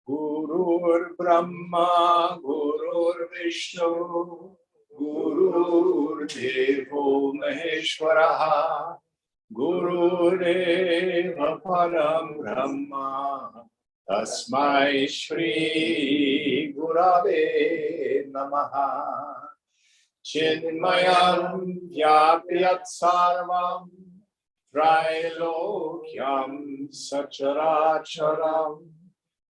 Gurur Brahma, Gurur Vishnu, Gurur Devo Maheshwaraha, Gurudeva Param Brahma, Tasmai Shri Gurave Namaha. Chinmayam Vyapyat Sarvam, Trilokyam Sacharacharam,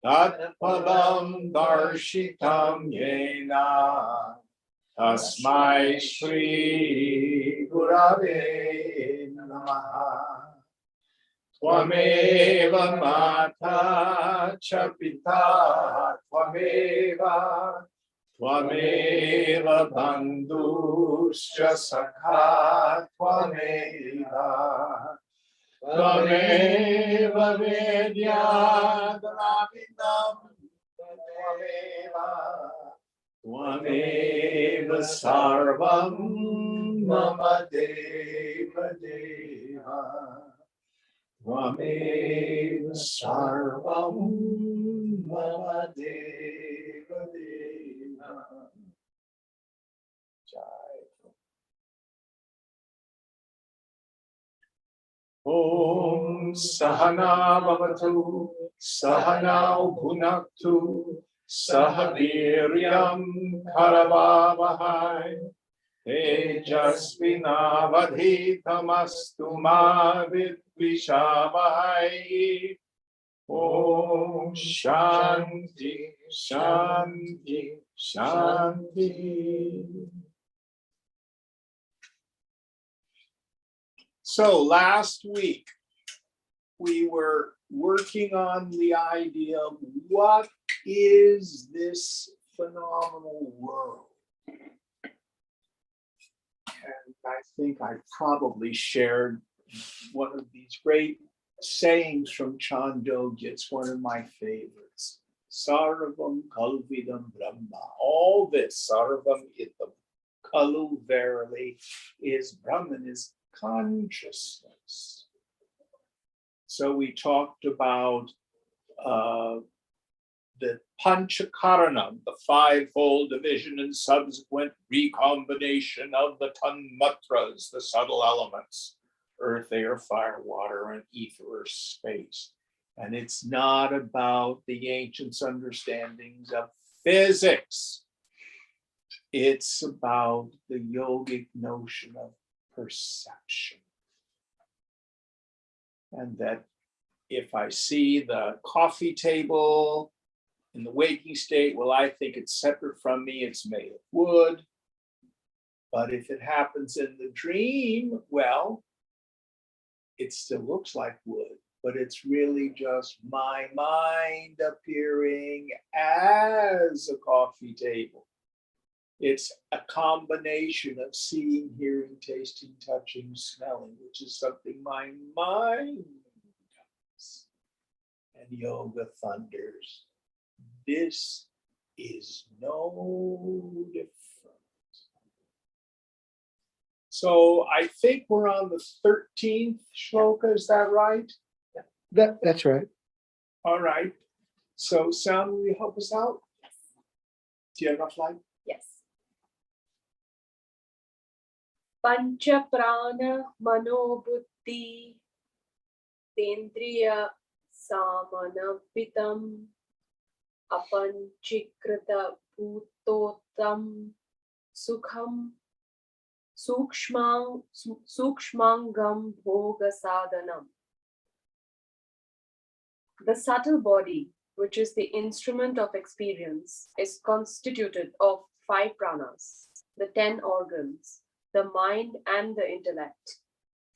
Tatpadam Darshitam Yena, Tasmai Shri Gurave Namaha. Tvameva Mata cha Pita, Tvameva Bandhuscha Sakha, Tvameva Vedyadravinam, Tvameva Sarvam Mama Deva Deva, Tvameva Sarvam Mama Deva Deva. Om Sahana Bhavatu, Sahana Bhunaktu, Sahaviryam Karavavahai, Tejasvinavadhitamastu ma vidvishavahai. Om Shanti, Shanti, Shanti. So last week, we were working on the idea of what is this phenomenal world? And I think I probably shared one of these great sayings from Chandogya. It's one of my favorites. Sarvam Kalvidam Brahma. All this, Sarvam Itam Kalu verily, is Brahman, is consciousness. So we talked about the Panchakaranam, the fivefold division and subsequent recombination of the tanmatras, the subtle elements, earth, air, fire, water, and ether or space. And it's not about the ancients' understandings of physics. It's about the yogic notion of perception. And that if I see the coffee table in the waking state, well, I think it's separate from me, it's made of wood. But if it happens in the dream, well, it still looks like wood, but it's really just my mind appearing as a coffee table. It's a combination of seeing, hearing, tasting, touching, smelling, which is something my mind does. And yoga thunders, this is no different. So I think we're on the 13th shloka, is that right? That's right. All right. So Sam, will you help us out? Do you have enough light? Yes. Pancha prana mano buddhi tendriya samanapitam apanchikrita bhutotam sukham sukshmangam bhoga sadhanam. The subtle body, which is the instrument of experience, is constituted of 5 pranas, the 10 organs, the mind and the intellect,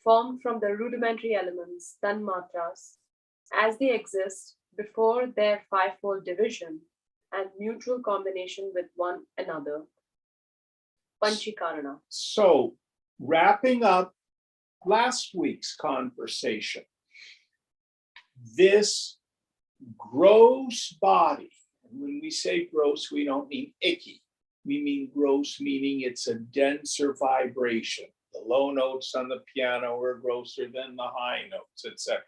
formed from the rudimentary elements, tanmatras. As they exist, before their fivefold division and mutual combination with one another. Panchikarana. So, wrapping up last week's conversation, this gross body, and when we say gross, we don't mean icky. We mean gross, meaning it's a denser vibration. The low notes on the piano are grosser than the high notes, etc.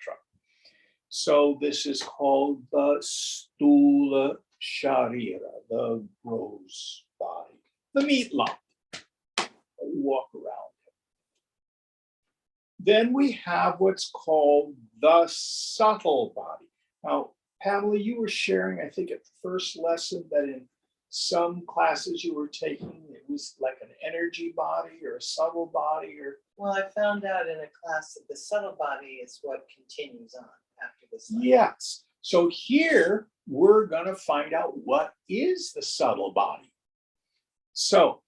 So this is called the stula sharira, the gross body, the meat lump. Walk around it. Then we have what's called the subtle body. Now, Pamela, you were sharing, I think, at the first lesson that in some classes you were taking, it was like an energy body or a subtle body, or Well, I found out in a class that the subtle body is what continues on after this life. yes. So here we're going to find out what is the subtle body. So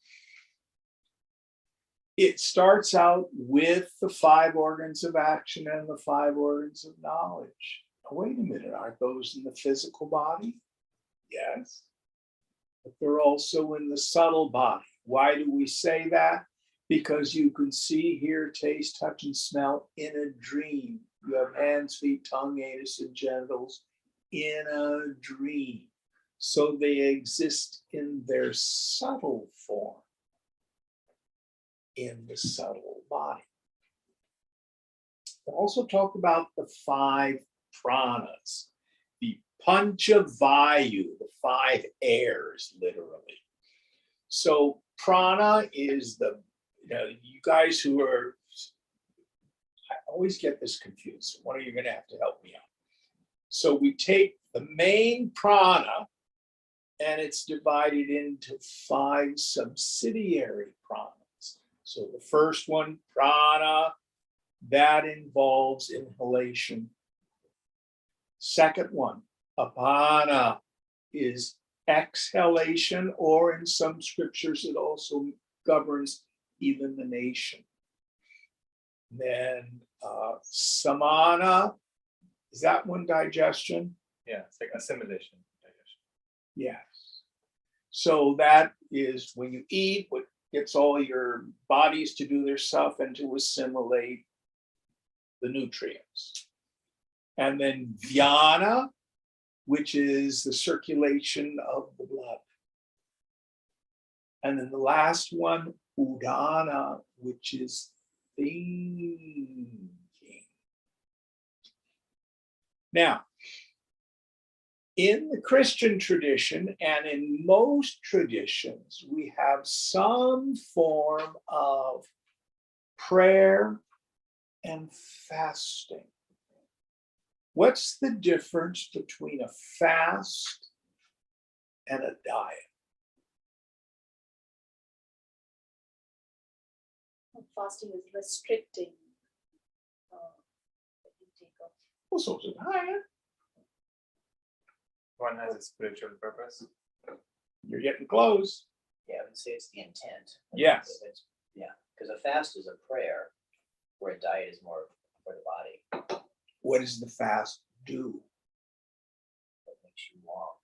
it starts out with the 5 organs of action and the 5 organs of knowledge. Oh, wait a minute, aren't those in the physical body? Yes. But they're also in the subtle body. Why do we say that? Because you can see, hear, taste, touch, and smell in a dream. You have hands, feet, tongue, anus, and genitals in a dream. So they exist in their subtle form, in the subtle body. We also talk about the 5 pranas, the Panchavayu, the 5 airs, literally. So prana is you guys who are, I always get this confused. So one of you are going to have to help me out. So we take the main prana and it's divided into 5 subsidiary pranas. So the first one, prana, that involves inhalation. Second one, apana, is exhalation, or in some scriptures it also governs elimination. Then samana, is that one digestion? Yeah, it's like assimilation. Yes. So that is when you eat, what gets all your bodies to do their stuff and to assimilate the nutrients. And then dhyana, which is the circulation of the blood. And then the last one, udana, which is thinking. Now, in the Christian tradition and in most traditions, we have some form of prayer and fasting. What's the difference between a fast and a diet? Fasting is restricting the intake of. Well, so is a diet. One has a spiritual purpose. You're getting close. Yeah, I would say it's the intent. Yes. Because a fast is a prayer, where a diet is more for the body. What does the fast do? It makes you long.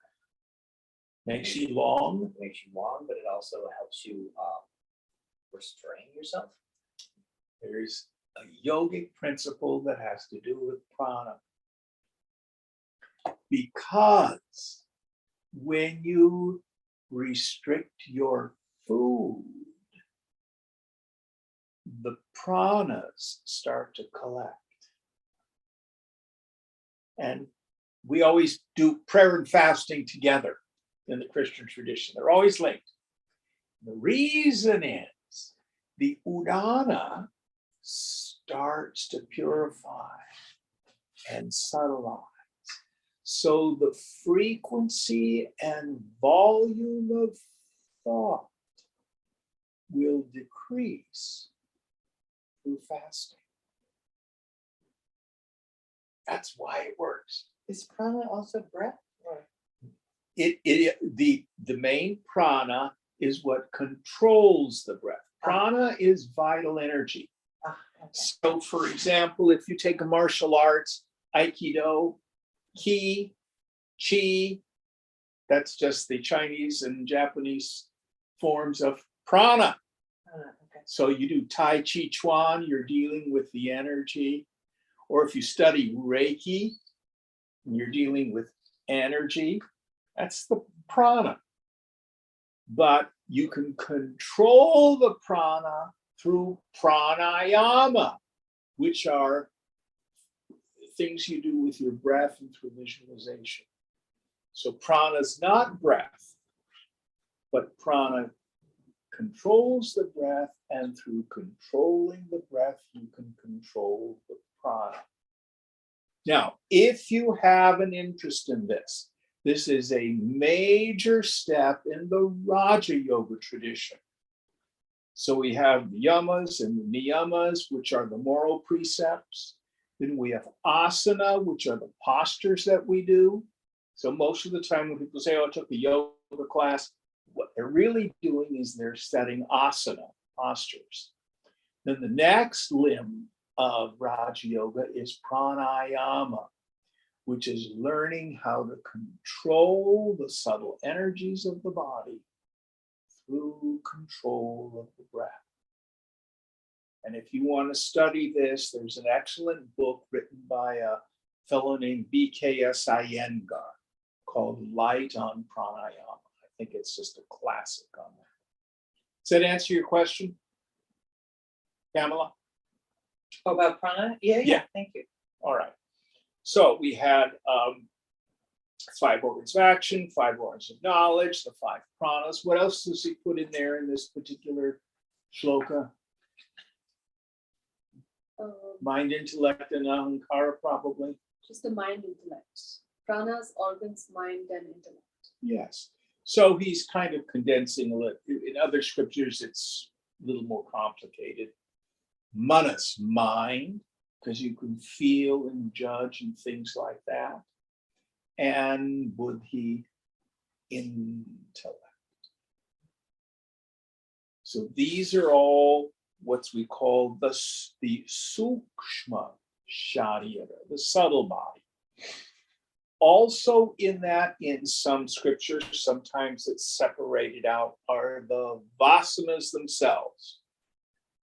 Makes you long? It makes you long, but it also helps you restrain yourself. There's a yogic principle that has to do with prana. Because when you restrict your food, the pranas start to collect. And we always do prayer and fasting together in the Christian tradition. They're always linked. The reason is the udana starts to purify and subtleize. So the frequency and volume of thought will decrease through fasting. That's why it works. Is prana also breath? Or The main prana is what controls the breath. Prana is vital energy. okay. So, for example, if you take a martial arts, Aikido, ki Qi, that's just the Chinese and Japanese forms of prana. Okay. So you do Tai Chi Chuan, you're dealing with the energy. Or if you study Reiki, you're dealing with energy, that's the prana. But you can control the prana through pranayama, which are things you do with your breath and through visualization. So prana is not breath, but prana controls the breath, and through controlling the breath, you can control the prana. Now, if you have an interest in this, this is a major step in the Raja Yoga tradition. So we have the yamas and the niyamas, which are the moral precepts. Then we have asana, which are the postures that we do. So most of the time when people say, oh, I took a yoga class, what they're really doing is they're studying asana, postures. Then the next limb of Raja Yoga is pranayama, which is learning how to control the subtle energies of the body through control of the breath. And if you want to study this, there's an excellent book written by a fellow named B.K.S. Iyengar called Light on Pranayama. I think it's just a classic on that. Does that answer your question, Pamela? Oh, about prana? Yeah, thank you. All right. So we had 5 organs of action, 5 organs of knowledge, the 5 pranas. What else does he put in there in this particular shloka? Mind, intellect, and ahankara, probably. Just the mind, intellect. Pranas, organs, mind, and intellect. Yes. So he's kind of condensing a little. In other scriptures, it's a little more complicated. Manas, mind, because you can feel and judge and things like that. And buddhi, intellect. So these are all what we call the sukshma sharira, the subtle body. Also in that, in some scriptures, sometimes it's separated out, are the vasanas themselves.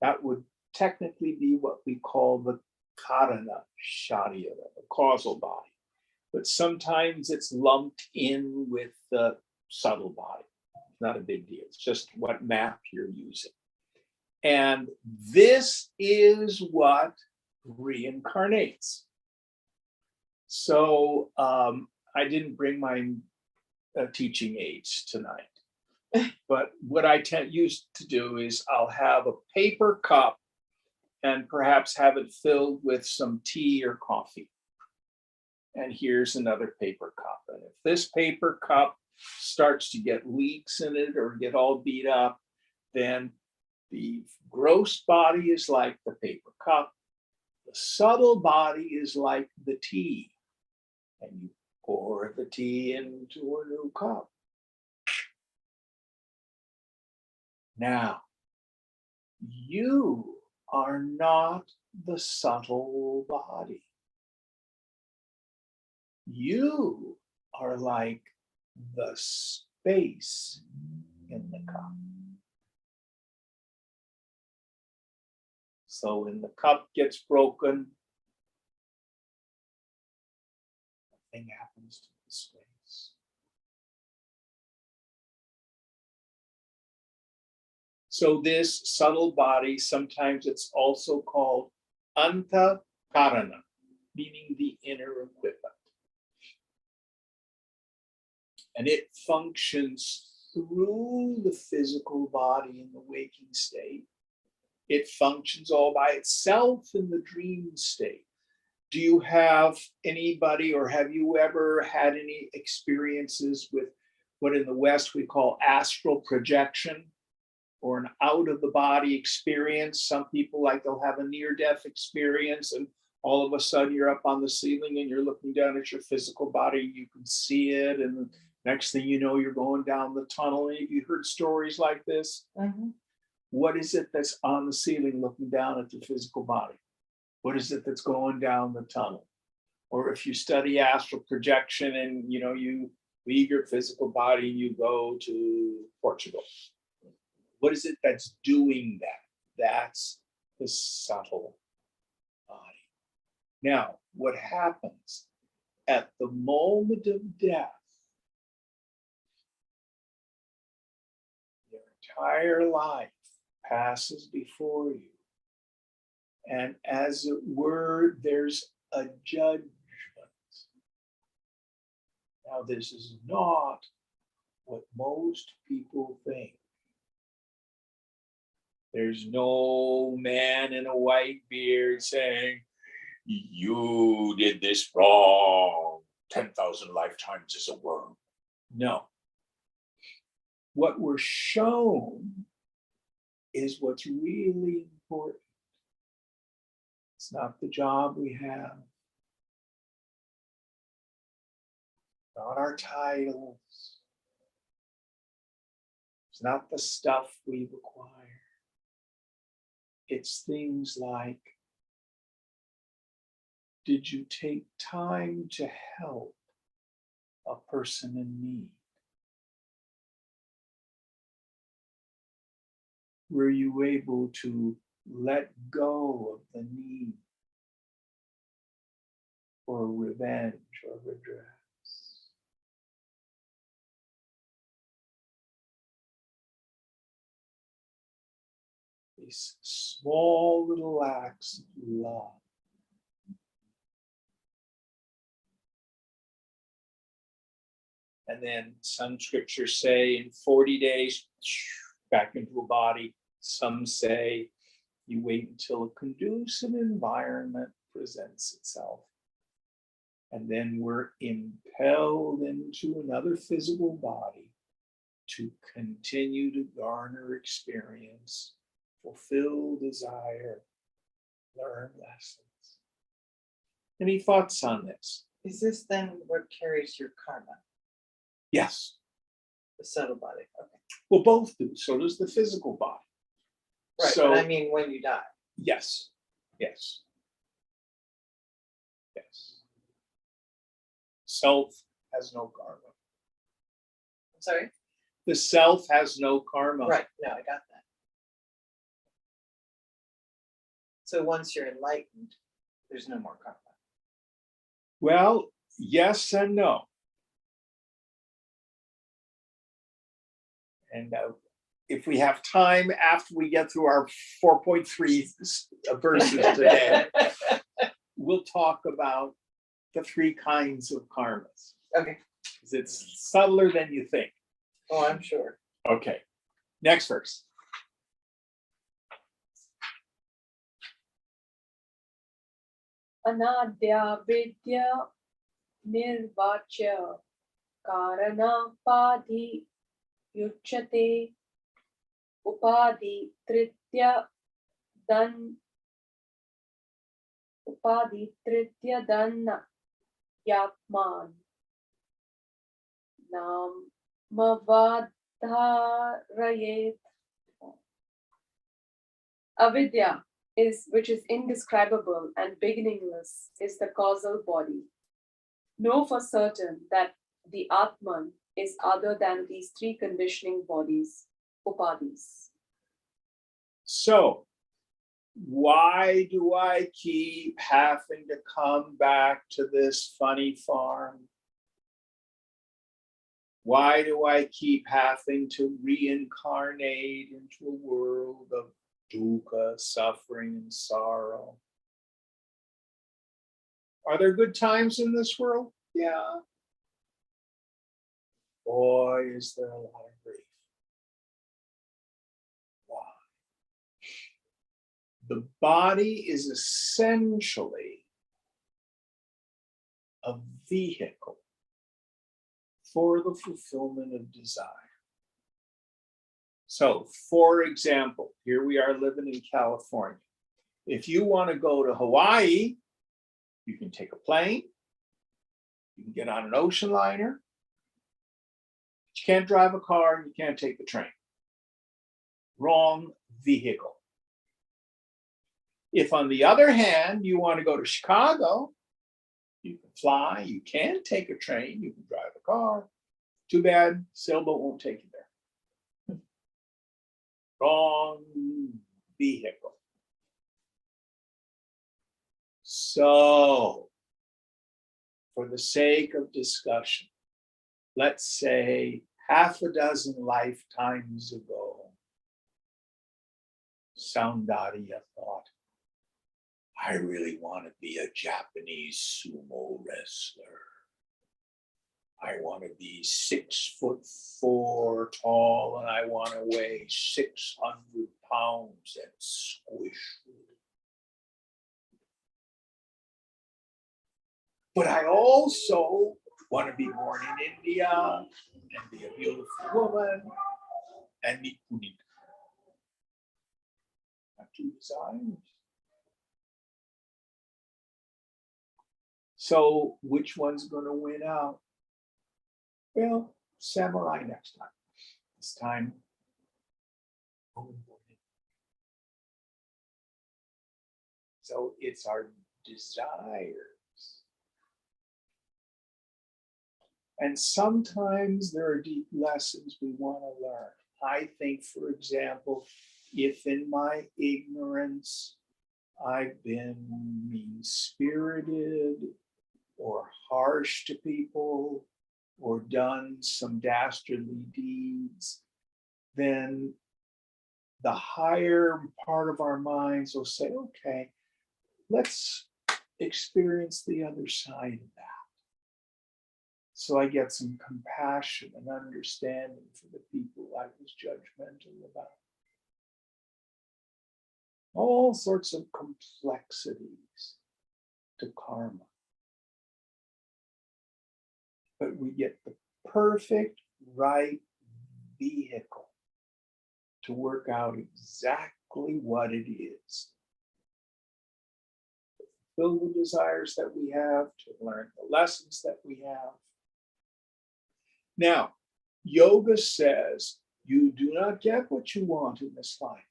That would technically be what we call the karana sharira, the causal body. But sometimes it's lumped in with the subtle body. Not a big deal. It's just what map you're using. And this is what reincarnates. So I didn't bring my teaching aids tonight. But what I used to do is I'll have a paper cup and perhaps have it filled with some tea or coffee. And here's another paper cup. And if this paper cup starts to get leaks in it or get all beat up, then the gross body is like the paper cup. The subtle body is like the tea. And you pour the tea into a new cup. Now, you are not the subtle body. You are like the space in the cup. So when the cup gets broken, nothing happens to the space. So this subtle body, sometimes it's also called antakarana, meaning the inner equipment. And it functions through the physical body in the waking state. It functions all by itself in the dream state. Do you have anybody, or have you ever had any experiences with what in the West we call astral projection, or an out of the body experience? Some people, like, they'll have a near-death experience and all of a sudden you're up on the ceiling and you're looking down at your physical body, you can see it, and next thing you know, you're going down the tunnel. Have you heard stories like this? Mm-hmm. What is it that's on the ceiling looking down at the physical body? What is it that's going down the tunnel? Or if you study astral projection and you leave your physical body and you go to Portugal. What is it that's doing that? That's the subtle body. Now, what happens at the moment of death? Your entire life passes before you. And as it were, there's a judgment. Now, this is not what most people think. There's no man in a white beard saying, you did this wrong 10,000 lifetimes as a worm. No. What we're shown is what's really important. It's not the job we have, not our titles, it's not the stuff we've acquired. It's things like, did you take time to help a person in need? Were you able to let go of the need for revenge or redress? These small little acts of love. And then some scriptures say in 40 days, back into a body. Some say you wait until a conducive environment presents itself. And then we're impelled into another physical body to continue to garner experience, fulfill desire, learn lessons. Any thoughts on this? Is this then what carries your karma, Yes. the subtle body? Okay. Well, both do. So does the physical body. Right, So, but I mean, when you die. yes, yes, yes. Self has no karma. I'm sorry? The self has no karma. Right, no, I got that. So once you're enlightened, there's no more karma. Well, yes and no. And if we have time after we get through our 4.3 verses today, we'll talk about the three kinds of karmas. Okay. Because it's subtler than you think. Oh, I'm sure. Okay, next verse. Anadya vidya nirvachya karanapadhi yuchyate upadhi tritya dan yatman namavadharayet. Avidya which is indescribable and beginningless, is the causal body. Know for certain that the Atman is other than these three conditioning bodies, upadhis. So, why do I keep having to come back to this funny farm? Why do I keep having to reincarnate into a world of dukkha, suffering, and sorrow? Are there good times in this world? Yeah. Boy, is there a lot of grief. Why? The body is essentially a vehicle for the fulfillment of desire. So, for example, here we are living in California. If you want to go to Hawaii, you can take a plane, you can get on an ocean liner, but you can't drive a car and you can't take the train. Wrong vehicle. If, on the other hand, you want to go to Chicago, You can fly, you can take a train, you can drive a car. Too bad sailboat won't take you there. Wrong vehicle. So, for the sake of discussion, let's say half a dozen lifetimes ago, Soundariya thought, I really want to be a Japanese sumo wrestler. I want to be 6'4" tall, and I want to weigh 600 pounds and squish. But I also want to be born in India and be a beautiful woman and meet Punita. Not two desires. So which one's going to win out? Well, samurai next time. This time, so it's our desires. And sometimes there are deep lessons we want to learn. I think, for example, if in my ignorance I've been mean-spirited or harsh to people or done some dastardly deeds, then the higher part of our minds will say, okay, let's experience the other side of that. So I get some compassion and understanding for the people I was judgmental about. All sorts of complexities to karma. But we get the perfect right vehicle to work out exactly what it is. To fulfill the desires that we have, to learn the lessons that we have. Now, yoga says you do not get what you want in this life.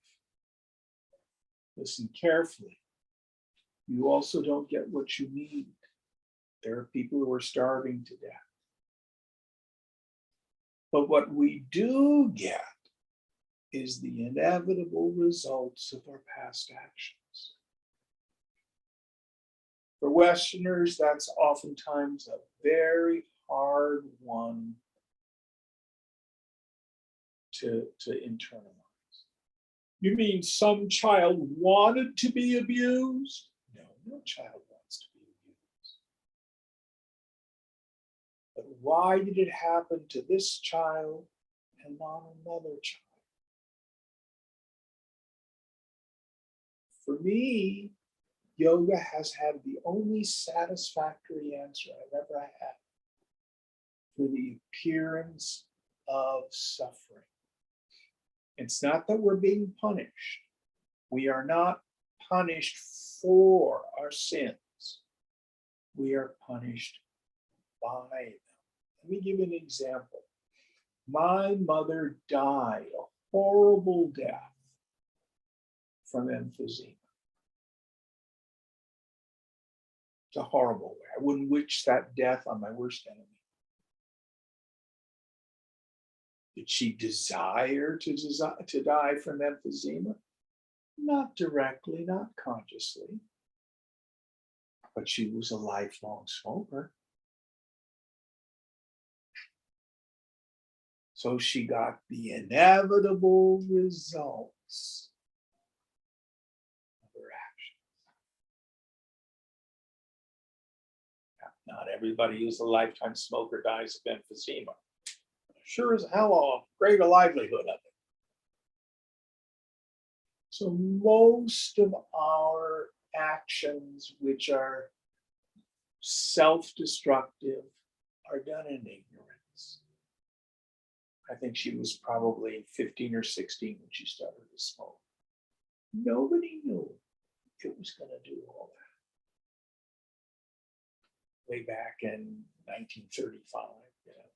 Listen carefully. You also don't get what you need. There are people who are starving to death. But what we do get is the inevitable results of our past actions. For Westerners, that's oftentimes a very hard one to internalize. You mean some child wanted to be abused? No, no child wants to be abused. But why did it happen to this child and not another child? For me, yoga has had the only satisfactory answer I've ever had for the appearance of suffering. It's not that we're being punished. We are not punished for our sins. We are punished by them. Let me give you an example. My mother died a horrible death from emphysema. It's a horrible way. I wouldn't wish that death on my worst enemy. Did she desire to die from emphysema? Not directly, not consciously. But she was a lifelong smoker. So she got the inevitable results of her actions. Not everybody who's a lifetime smoker dies of emphysema. Sure as hell a greater livelihood of it. So most of our actions, which are self-destructive, are done in ignorance. I think she was probably 15 or 16 when she started to smoke. Nobody knew it was going to do all that. Way back in 1935. You know.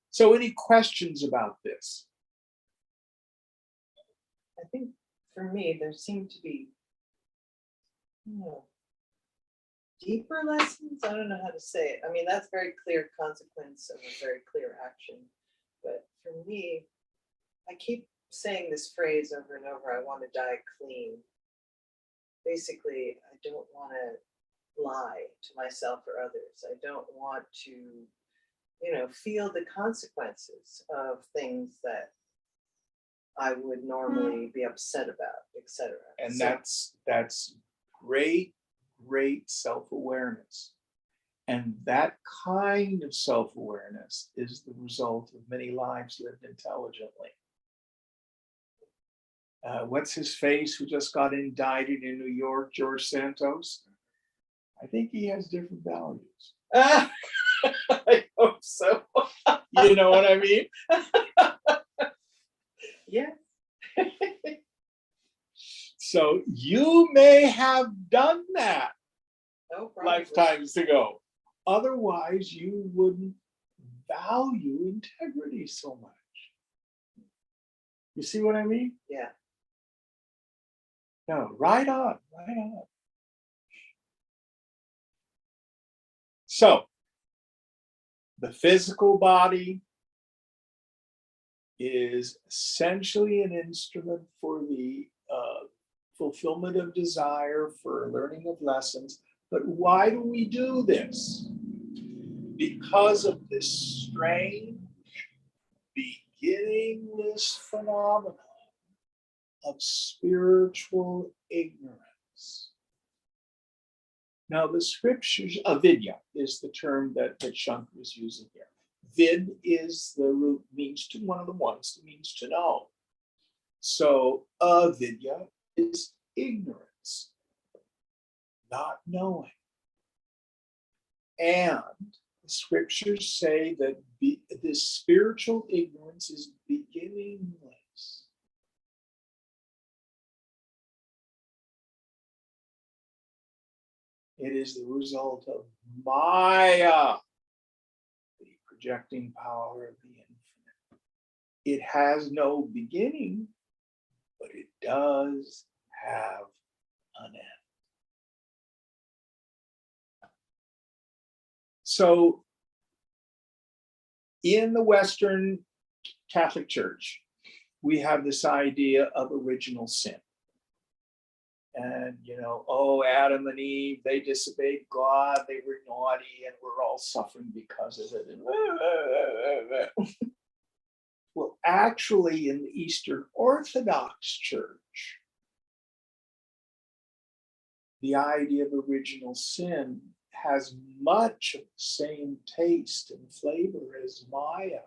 So any questions about this? I think for me, there seemed to be, deeper lessons. I don't know how to say it. I mean, that's very clear consequence of a very clear action. But for me, I keep saying this phrase over and over, I want to die clean. Basically, I don't want to lie to myself or others. I don't want to, feel the consequences of things that I would normally be upset about, etc. And So- that's great self-awareness. And that kind of self-awareness is the result of many lives lived intelligently. What's his face who just got indicted in New York, George Santos? I think he has different values. I hope so. You know what I mean? Yeah. So you may have done that No problem. lifetimes ago. Otherwise, you wouldn't value integrity so much. You see what I mean? Yeah. No, right on, right on. So, the physical body is essentially an instrument for the fulfillment of desire, for learning of lessons. But why do we do this? Because of this strange, beginningless phenomenon of spiritual ignorance. Now, the scriptures, avidya is the term that Shankar is using here. Vid is the root, means to, one of the ones that means to know. So, avidya is ignorance, not knowing. And the scriptures say that this spiritual ignorance is beginningless. It is the result of Maya, the projecting power of the infinite. It has no beginning, but it does have an end. So, in the Western Catholic Church, we have this idea of original sin. And, Adam and Eve, they disobeyed God, they were naughty, and we're all suffering because of it. Well, actually, in the Eastern Orthodox Church, the idea of original sin has much of the same taste and flavor as Maya.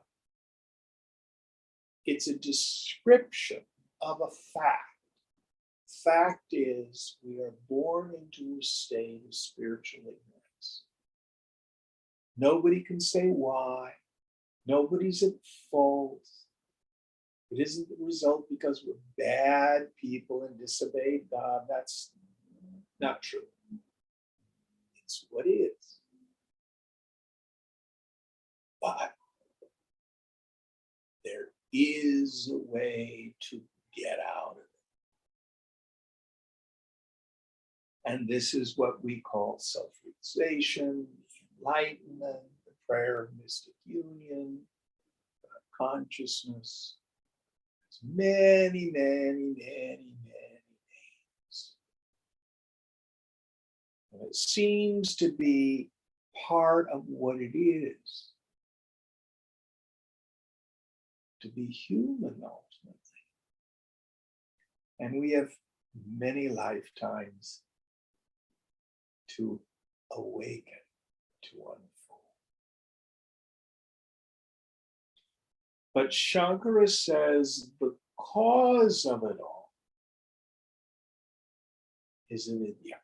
It's a description of a fact. Fact is, we are born into a state of spiritual ignorance. Nobody can say why. Nobody's at fault. It isn't the result because we're bad people and disobeyed God. That's not true. It's what is. But there is a way to get out of it. And this is what we call self-realization, enlightenment, the prayer of mystic union, consciousness. There's many names. And it seems to be part of what it is to be human ultimately. And we have many lifetimes to awaken, to unfold. But Shankara says the cause of it all is avidya.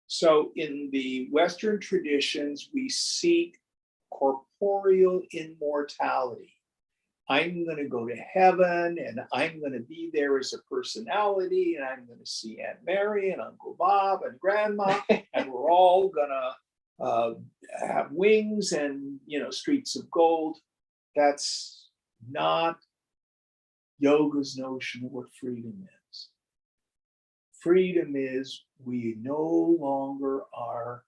So in the Western traditions, we seek corporeal immortality. I'm going to go to heaven and I'm going to be there as a personality and I'm going to see Aunt Mary and Uncle Bob and Grandma and we're all going to have wings and, streets of gold. That's not yoga's notion of what freedom is. Freedom is we no longer are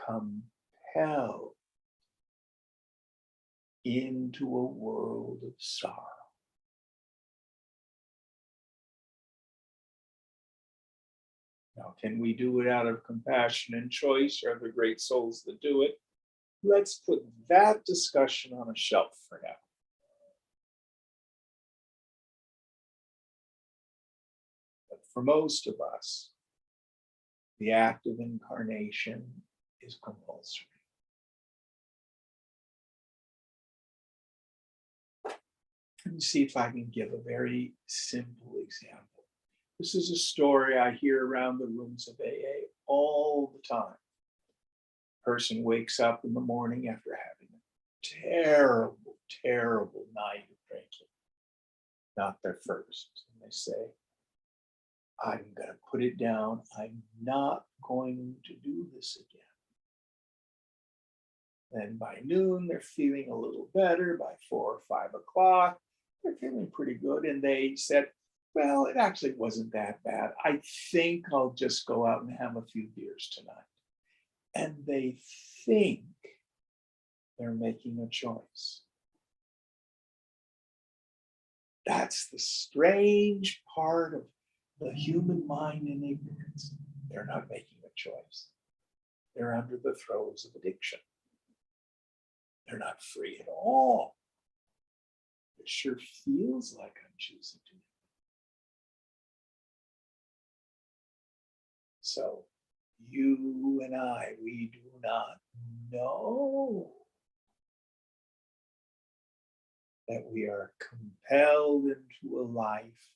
compelled into a world of sorrow. Now, can we do it out of compassion and choice? Are there great souls that do it? Let's put that discussion on a shelf for now. But for most of us, the act of incarnation is compulsory. Let me see if I can give a very simple example. This is a story I hear around the rooms of AA all the time. Person wakes up in the morning after having a terrible, terrible night of drinking. Not their first. And they say, I'm going to put it down. I'm not going to do this again. Then by noon, they're feeling a little better. By 4 or 5 o'clock, they're feeling pretty good. And they said, well, it actually wasn't that bad. I think I'll just go out and have a few beers tonight. And they think they're making a choice. That's the strange part of the human mind and ignorance. They're not making a choice. They're under the throes of addiction. They're not free at all. It sure feels like I'm choosing to. So you and I, we do not know that we are compelled into a life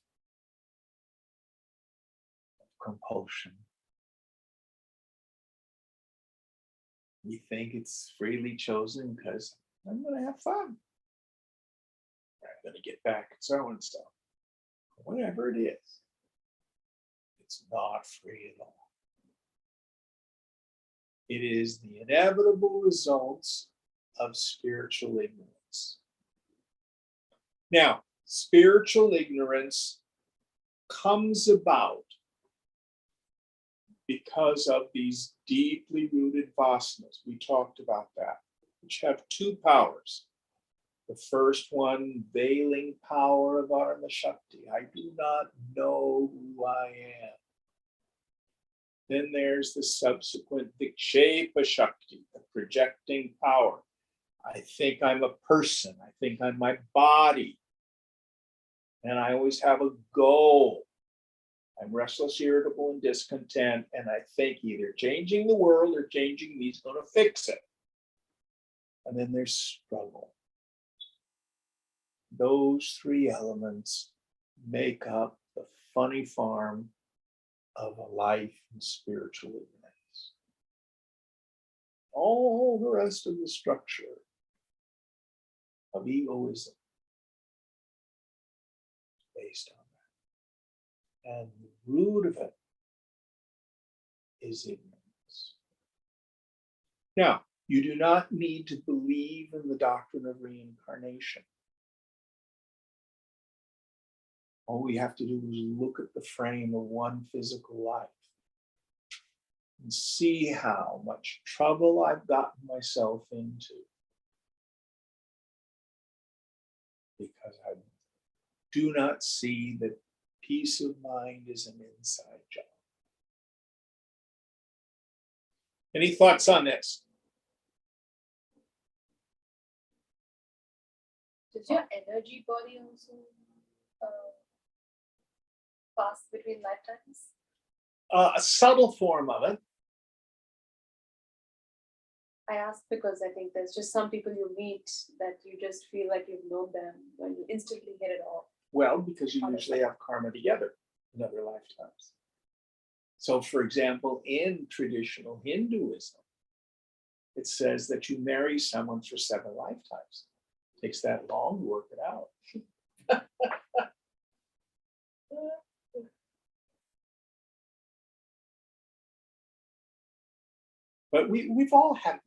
of compulsion. We think it's freely chosen because I'm going to have fun. I'm going to get back at so-and-so. Whatever it is, it's not free at all. It is the inevitable results of spiritual ignorance. Now, spiritual ignorance comes about because of these deeply rooted vasanas. We talked about that, which have 2 powers. The first one, veiling power of Atma Shakti. I do not know who I am. Then there's the subsequent Vikshepa Shakti, the projecting power. I think I'm a person. I think I'm my body. And I always have a goal. I'm restless, irritable, and discontent. And I think either changing the world or changing me is going to fix it. And then there's struggle. Those 3 elements make up the funny farm of a life in spiritual ignorance. All the rest of the structure of egoism based on that. And the root of it is ignorance. Now, you do not need to believe in the doctrine of reincarnation. All we have to do is look at the frame of one physical life and see how much trouble I've gotten myself into because I do not see that peace of mind is an inside job. Any thoughts on this? Does your energy body also pass between lifetimes? A subtle form of it. I ask because I think there's just some people you meet that you just feel like you've known them when you instantly hit it off. Well, because you usually have karma together in other lifetimes. So, for example, in traditional Hinduism, it says that you marry someone for 7 lifetimes. It takes that long to work it out. But we've all had,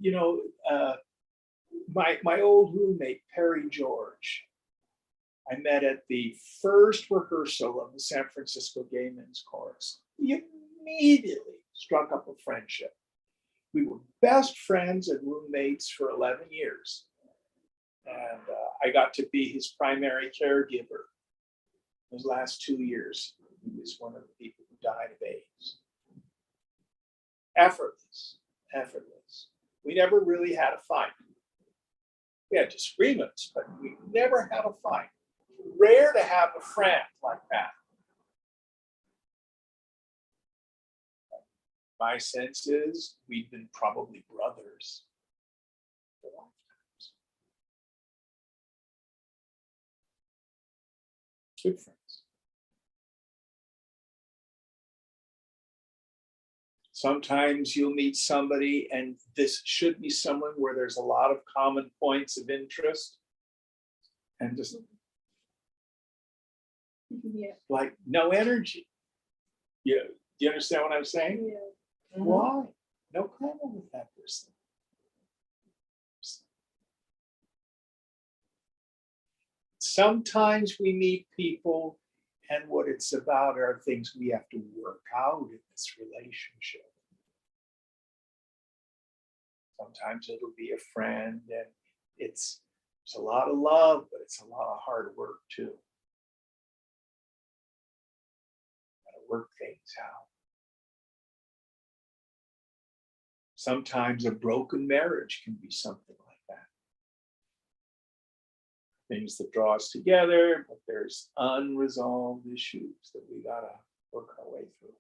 my old roommate, Perry George, I met at the first rehearsal of the San Francisco Gay Men's Chorus. We immediately struck up a friendship. We were best friends and roommates for 11 years. And I got to be his primary caregiver those last 2 years. He was one of the people who died of AIDS. Effortless, effortless. We never really had a fight. We had disagreements, but we never had a fight. Rare to have a friend like that. My sense is we've been probably brothers for lifetimes. Good friends. Sometimes you'll meet somebody, and this should be someone where there's a lot of common points of interest, and just Yeah. like no energy. Yeah, do you understand what I'm saying? Yeah. Why? No comment with that person. Sometimes we meet people, and what it's about are things we have to work out in this relationship. Sometimes it'll be a friend, and it's a lot of love, but it's a lot of hard work too. Gotta work things out. Sometimes a broken marriage can be something like that. Things that draw us together, but there's unresolved issues that we gotta work our way through.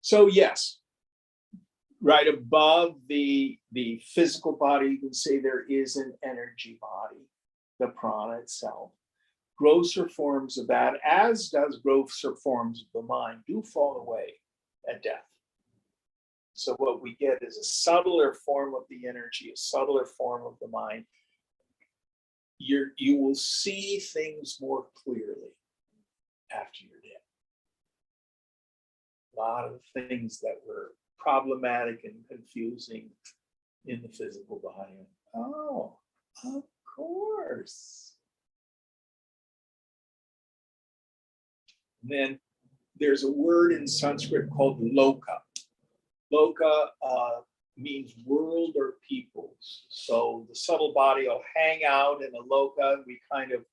So yes, right above the physical body, you can say there is an energy body, the prana itself. Grosser forms of that, as does grosser forms of the mind, do fall away at death. So what we get is a subtler form of the energy, a subtler form of the mind. You will see things more clearly after you're dead. A lot of things that were problematic and confusing in the physical body. Oh, of course. And then there's a word in Sanskrit called loka. Loka means world or peoples. So the subtle body will hang out in a loka. We kind of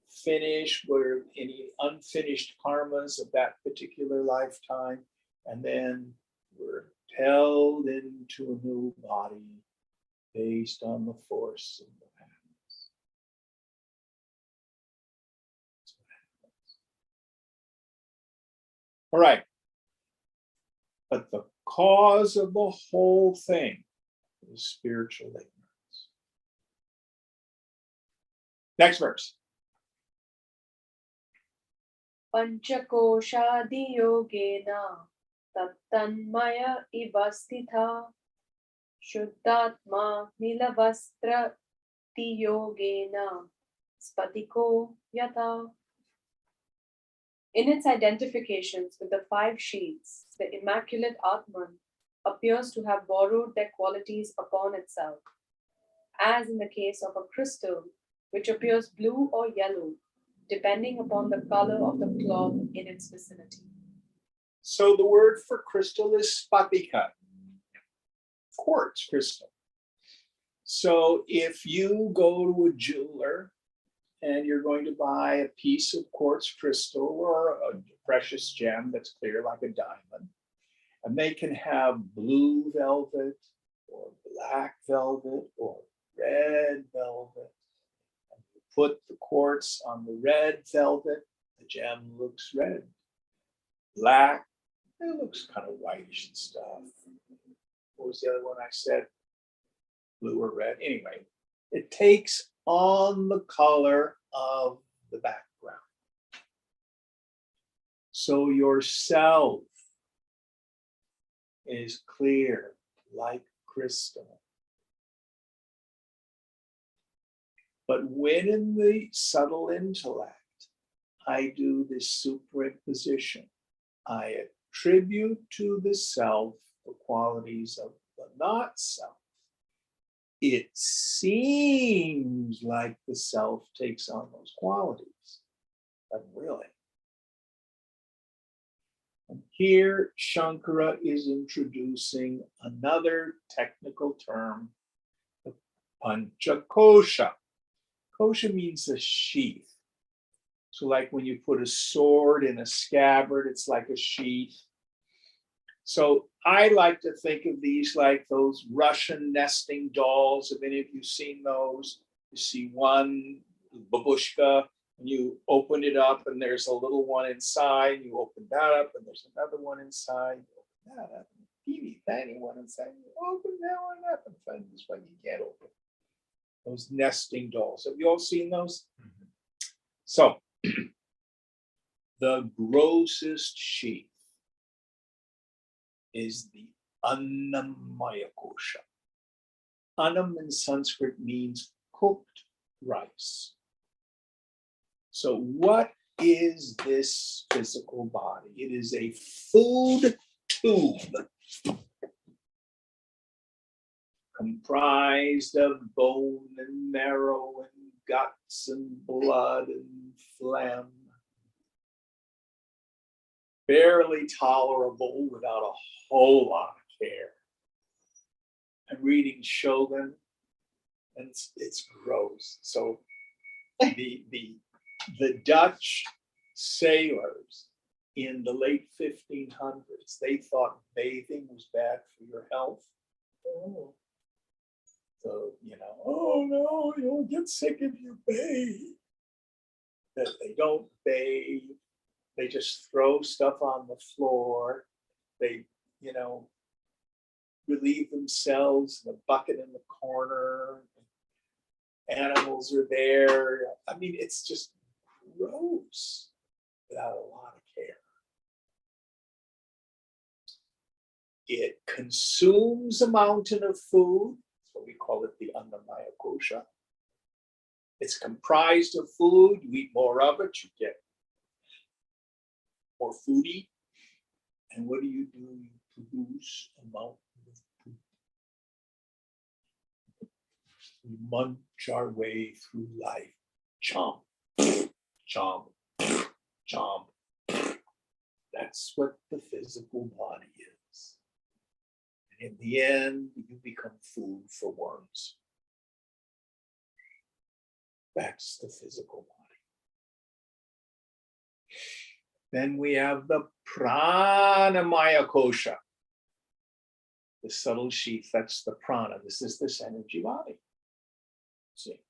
finish where any unfinished karmas of that particular lifetime, and then we're held into a new body based on the force of the past. All right. But the cause of the whole thing is spiritual ignorance. Next verse. Panchakoshaadiyogena tattanmaya ivastitha shuddhatma nilavastra tiyogena spatiko yatha. In its identifications with the 5 sheets, the immaculate Atman appears to have borrowed their qualities upon itself, as in the case of a crystal, which appears blue or yellow, depending upon the color of the cloth in its vicinity. So the word for crystal is spatika, quartz crystal. So if you go to a jeweler and you're going to buy a piece of quartz crystal or a precious gem that's clear like a diamond, and they can have blue velvet or black velvet or red velvet. And you put the quartz on the red velvet, the gem looks red. Black, it looks kind of whitish and stuff. What was the other one I said? Blue or red? Anyway, it takes on the color of the background. So yourself is clear like crystal. But when in the subtle intellect, I do this superimposition, I attribute to the self the qualities of the not self. it seems like the self takes on those qualities, but really. And here, Shankara is introducing another technical term, the Panchakosha. Kosha means a sheath. So like when you put a sword in a scabbard, it's like a sheath. So I like to think of these like those Russian nesting dolls. Have any of you seen those? You see one babushka, and you open it up, and there's a little one inside. You open that up, and there's another one inside. You open that up, teeny tiny one inside. You open that one up, and find this one you can't open. Those nesting dolls. Have you all seen those? So the grossest sheath is the Annamaya kosha. Annam in Sanskrit means cooked rice. So what is this physical body? It is a food tube comprised of bone and marrow and guts and blood and phlegm. Barely tolerable without a whole lot of care. I'm reading Shogun, and it's gross. So the Dutch sailors in the late 1500s, they thought bathing was bad for your health. Oh. So, oh no, you'll get sick if you bathe. That they don't bathe. They just throw stuff on the floor. They, relieve themselves in a bucket in the corner. Animals are there. I mean, it's just gross without a lot of care. It consumes a mountain of food. That's what we call it, the Annamaya kosha. It's comprised of food. You eat more of it, you get more foodie. And what do? You produce a mountain of poop. We munch our way through life. Chomp, chomp, chomp. That's what the physical body is. And in the end, you become food for worms. That's the physical body. Then we have the Pranamaya kosha. The subtle sheath, that's the prana. This is this energy body. See,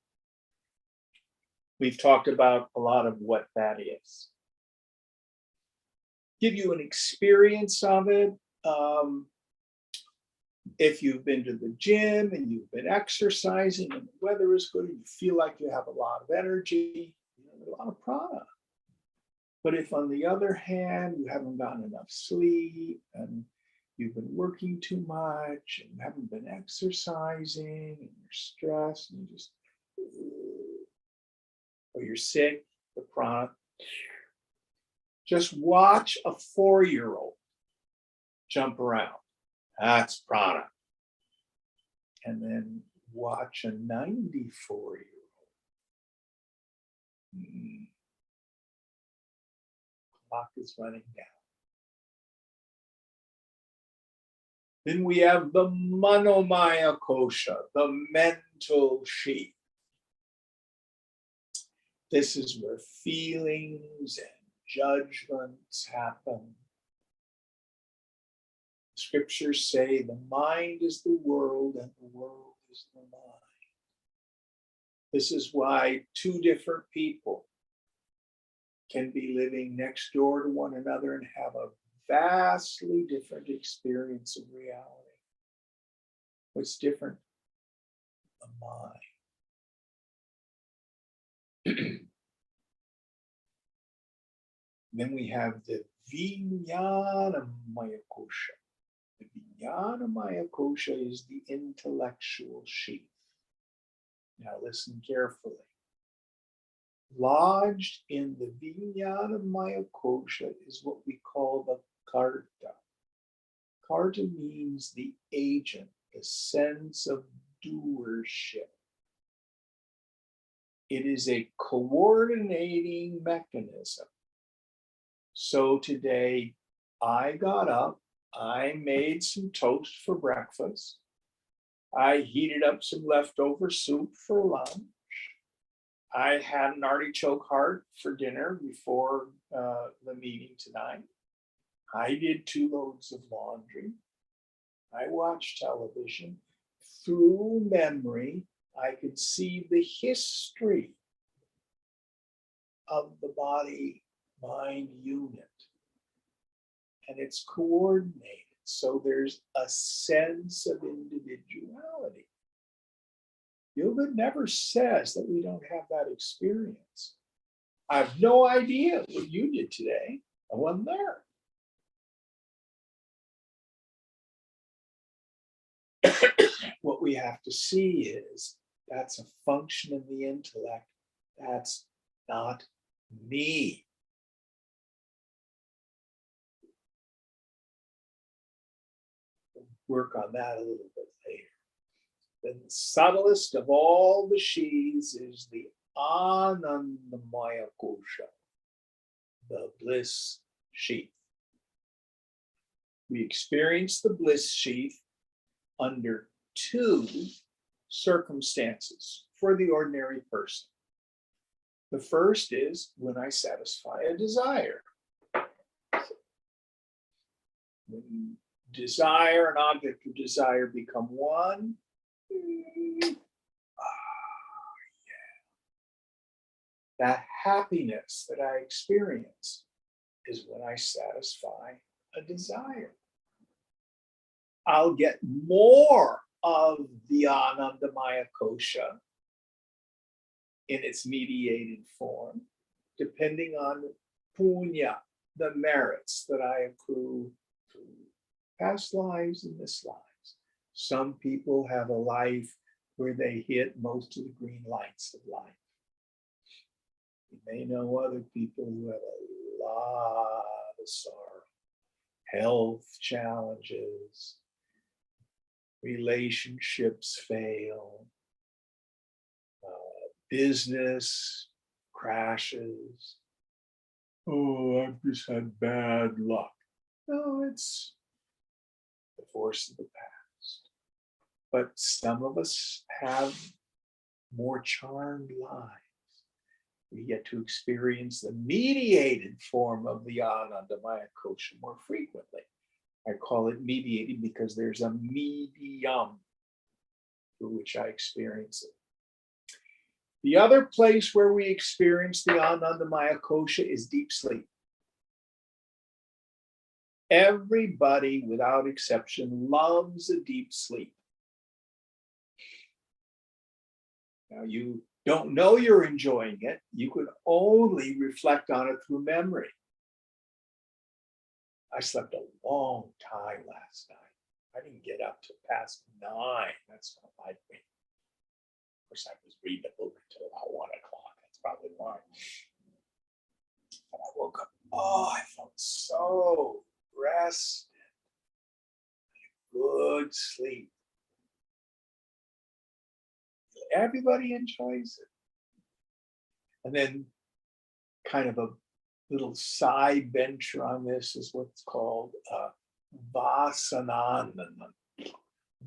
we've talked about a lot of what that is. Give you an experience of it. If you've been to the gym and you've been exercising and the weather is good and you feel like you have a lot of energy, a lot of prana. But if on the other hand, you haven't gotten enough sleep and you've been working too much and you haven't been exercising and you're stressed and you just, or you're sick, the prana, just watch a 4-year-old jump around. That's prana. And then watch a 94-year-old. Clock is running down. Then we have the Manomaya kosha, the mental sheath. This is where feelings and judgments happen. Scriptures say the mind is the world and the world is the mind. This is why two different people can be living next door to one another and have a vastly different experience of reality. What's different? The mind. Then we have the Vijnanamaya kosha. The Vijnanamaya kosha is the intellectual sheath. Now listen carefully. Lodged in the Vijnanamaya kosha is what we call the Karta. Karta means the agent, the sense of doership. It is a coordinating mechanism. So today I got up, I made some toast for breakfast. I heated up some leftover soup for lunch. I had an artichoke heart for dinner before the meeting tonight. I did 2 loads of laundry. I watched television. Through memory, I could see the history of the body-mind unit. And it's coordinated. So there's a sense of individuality. Yoga never says that we don't have that experience. I have no idea what you did today. I wasn't there. What we have to see is that's a function of the intellect. That's not me. Work on that a little bit later. Then the subtlest of all the sheaths is the Anandamaya Kosha, the bliss sheath. We experience the bliss sheath under 2 circumstances for the ordinary person. The first is when I satisfy a desire. When desire and object of desire become one, that happiness that I experience is when I satisfy a desire. I'll get more of the Anandamaya Kosha in its mediated form, depending on punya, the merits that I accrue through past lives and this lives. Some people have a life where they hit most of the green lights of life. You may know other people who have a lot of sorrow, health challenges, relationships fail, business crashes. Oh, I've just had bad luck. No, it's the force of the past. But some of us have more charmed lives. We get to experience the mediated form of the Anandamaya Kosha more frequently. I call it mediated because there's a medium through which I experience it. The other place where we experience the Anandamaya Kosha is deep sleep. Everybody, without exception, loves a deep sleep. Now, you don't know you're enjoying it. You can only reflect on it through memory. I slept a long time last night. I didn't get up till past 9. That's not like me. Of course, I was reading a book until about 1 o'clock. That's probably why. And I woke up. Oh, I felt so rested. Good sleep. Everybody enjoys it. And then kind of a little side venture on this is what's called Vasanananda.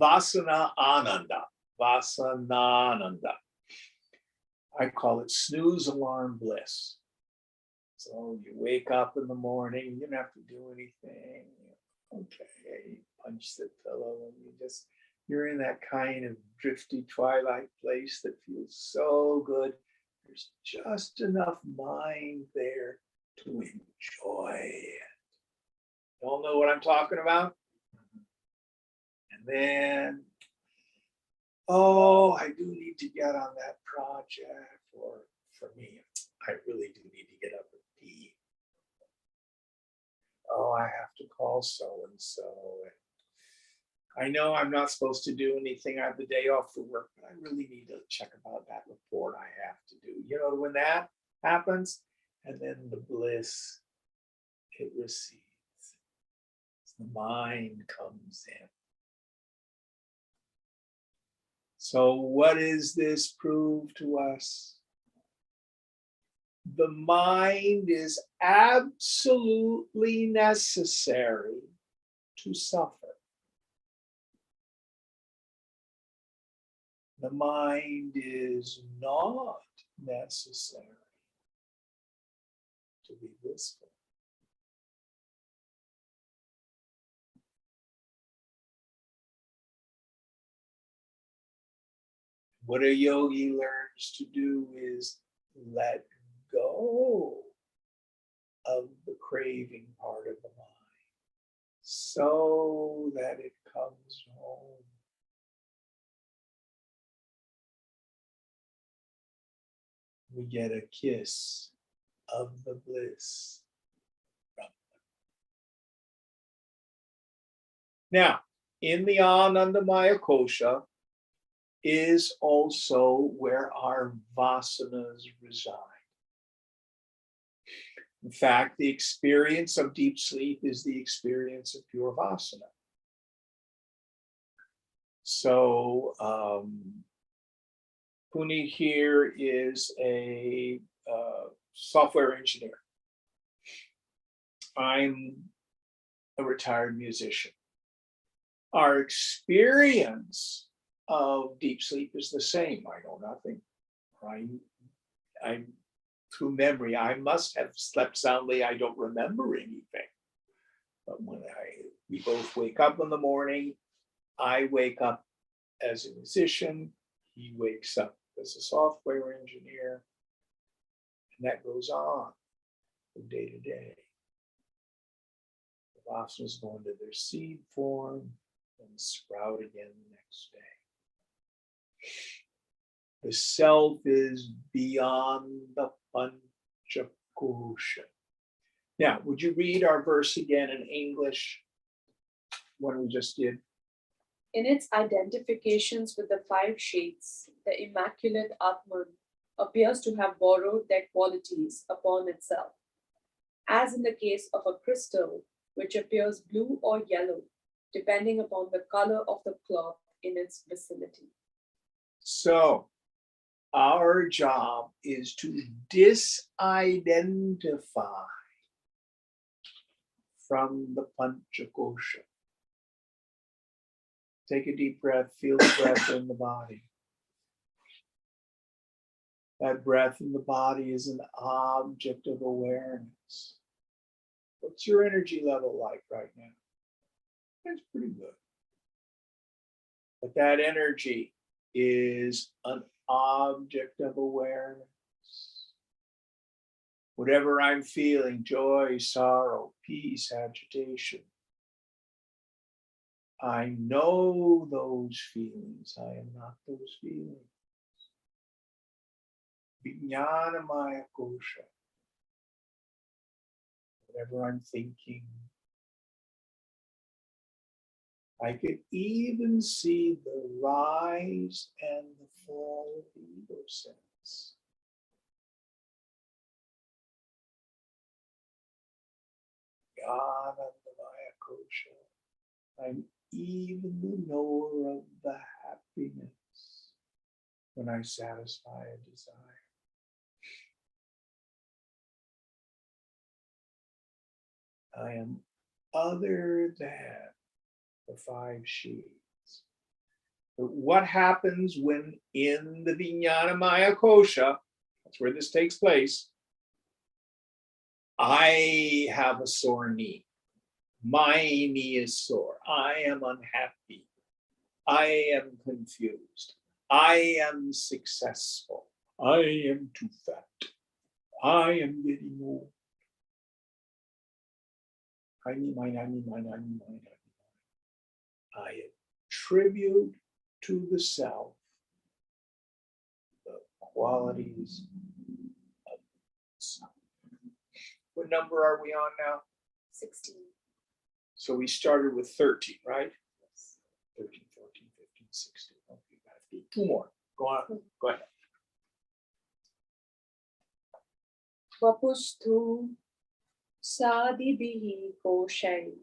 Vasana Ananda. Vasanananda. I call it snooze alarm bliss. So you wake up in the morning, you don't have to do anything. Okay, you punch the pillow and you're in that kind of drifty twilight place that feels so good. There's just enough mind there to enjoy it. You all know what I'm talking about? And then, oh, I do need to get on that project. Or for me, I really do need to get up and pee. Oh, I have to call so-and-so. I know I'm not supposed to do anything. I have the day off for work, but I really need to check about that report I have to do. You know, when that happens, and then the bliss, it recedes. The mind comes in. So what does this prove to us? The mind is absolutely necessary to suffer. The mind is not necessary to be blissful. What a yogi learns to do is let go of the craving part of the mind so that it comes home. We get a kiss of the bliss. Now, in the Anandamaya Kosha is also where our vasanas reside. In fact, the experience of deep sleep is the experience of pure vasana. So, Puni here is a software engineer. I'm a retired musician. Our experience of deep sleep is the same. I know nothing. I'm through memory. I must have slept soundly. I don't remember anything. But when we both wake up in the morning, I wake up as a musician. He wakes up as a software engineer. And that goes on from day to day. The vasanas go into their seed form and sprout again the next day. The self is beyond the Panchakosha. Now, would you read our verse again in English? One we just did. In its identifications with the five shades, the immaculate Atman appears to have borrowed their qualities upon itself, as in the case of a crystal, which appears blue or yellow, depending upon the color of the cloth in its vicinity. So, our job is to disidentify from the Panchakosha. Take a deep breath, feel the breath in the body. That breath in the body is an object of awareness. What's your energy level like right now? It's pretty good. But that energy is an object of awareness. Whatever I'm feeling, joy, sorrow, peace, agitation, I know those feelings. I am not those feelings. Vijnanamaya kosha. Whatever I'm thinking, I could even see the rise and the fall of the ego sense. Anandamaya kosha. I'm even the knower of the happiness when I satisfy a desire. I am other than the five sheets. But what happens when in the Vijnanamaya Kosha, that's where this takes place, I have a sore knee. My knee is sore. I am unhappy. I am confused. I am successful. I am too fat. I am getting old. I attribute to the self the qualities of the self. What number are we on now? 16. So we started with 13, right? 13, 14, 15, 16. Okay, you gotta do two more. Go on. Go ahead. Vapusthu Sadibihi Koshai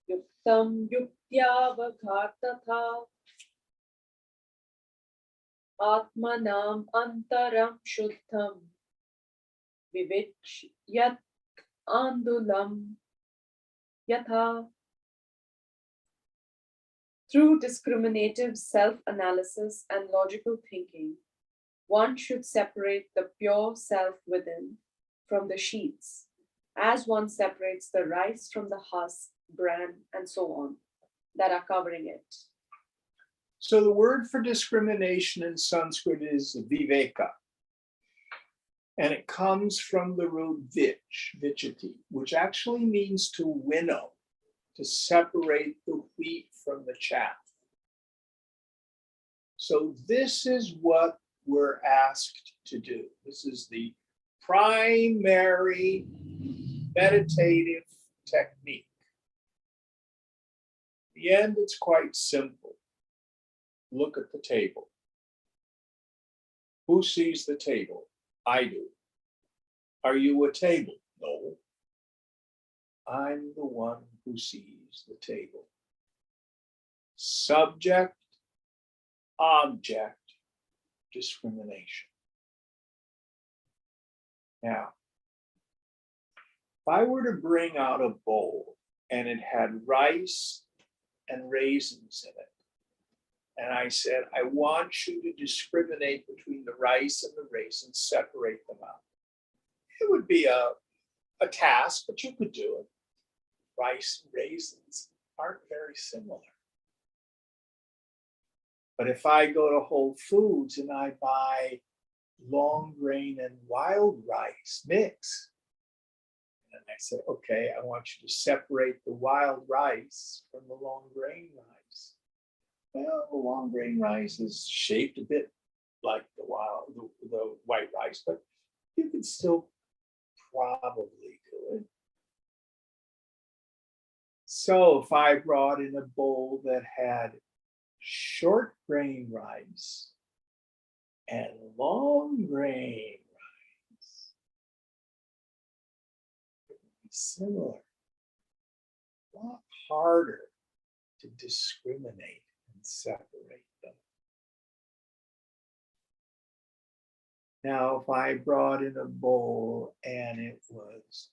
Yuktam Yuktya Vaghatatha Atmanam antaram shuddham vivichyat andulam yatha. Through discriminative self-analysis and logical thinking, one should separate the pure self within from the sheaths, as one separates the rice from the husk, bran, and so on, that are covering it. So the word for discrimination in Sanskrit is viveka. And it comes from the root vichati, which actually means to winnow, to separate the wheat from the chaff. So this is what we're asked to do. This is the primary meditative technique. In the end, it's quite simple. Look at the table. Who sees the table? I do. Are you a table? No. I'm the one who sees the table. Subject, object, discrimination. Now, if I were to bring out a bowl and it had rice and raisins in it, and I said, I want you to discriminate between the rice and the raisins, separate them out. It would be a task, but you could do it. Rice and raisins aren't very similar. But if I go to Whole Foods and I buy long grain and wild rice mix, and I say, okay, I want you to separate the wild rice from the long grain rice. Well, the long grain rice is shaped a bit like the white rice, but you can still probably do it. So if I brought in a bowl that had short grain rice and long grain rice, it would be similar. A lot harder to discriminate and separate them. Now, if I brought in a bowl and it was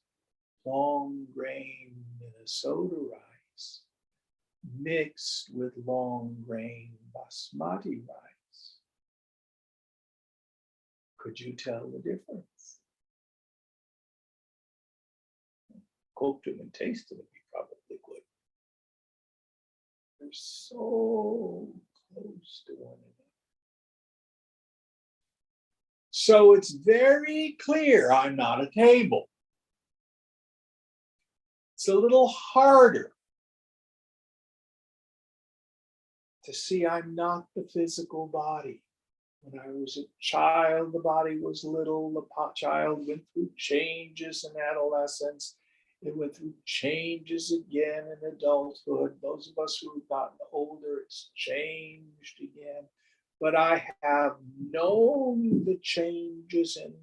long grain Minnesota rice mixed with long grain basmati rice, could you tell the difference? Cooked them and tasted them, you probably could. They're so close to one another. So it's very clear I'm not a table. It's a little harder to see I'm not the physical body. When I was a child, the body was little. The child went through changes in adolescence. It went through changes again in adulthood. Those of us who have gotten older, it's changed again. But I have known the changes in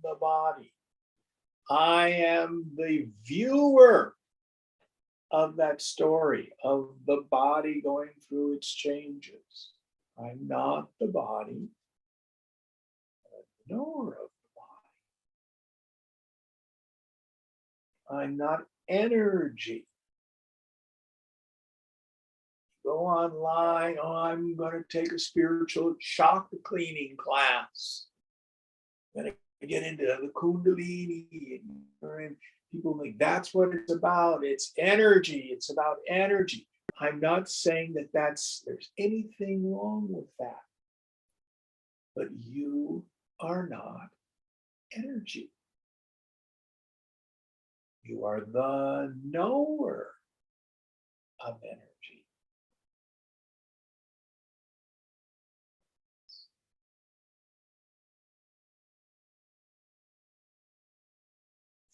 the body. I am the viewer of that story, of the body going through its changes. I'm not the body, I'm the knower of the body. I'm not energy. Go online, oh, I'm going to take a spiritual chakra cleaning class. I'm going to get into the Kundalini. And people think that's what it's about. It's energy. It's about energy. I'm not saying that there's anything wrong with that. But you are not energy. You are the knower of energy.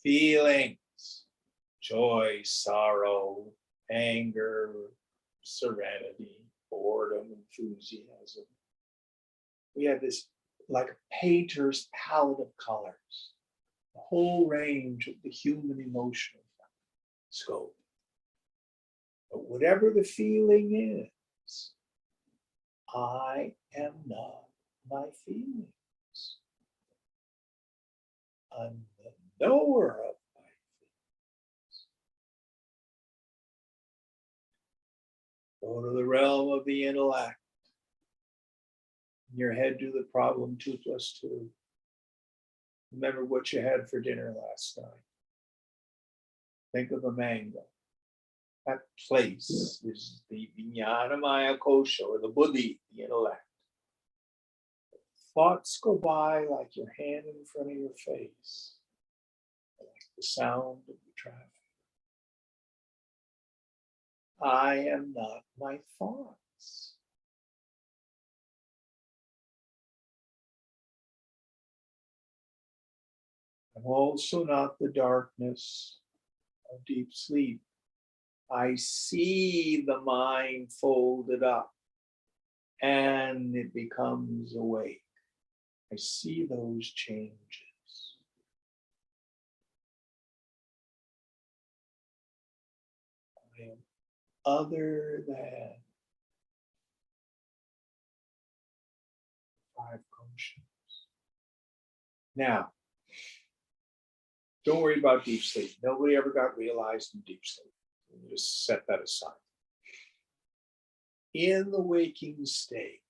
Feelings, joy, sorrow, anger, serenity, boredom, enthusiasm. We have this like a painter's palette of colors, the whole range of the human emotional scope. But whatever the feeling is, I am not my feelings. I'm the knower of my feelings. Go to the realm of the intellect. In your head, do the problem 2 + 2. Remember what you had for dinner last night. Think of a mango. That place is the Vijnanamaya Kosha, or the Buddhi, the intellect. Thoughts go by like your hand in front of your face, like the sound of the traffic. I am not my thoughts. I'm also not the darkness of deep sleep. I see the mind folded up and it becomes awake. I see those changes. I am other than 5 koshas. Now, don't worry about deep sleep. Nobody ever got realized in deep sleep. You just set that aside. In the waking state,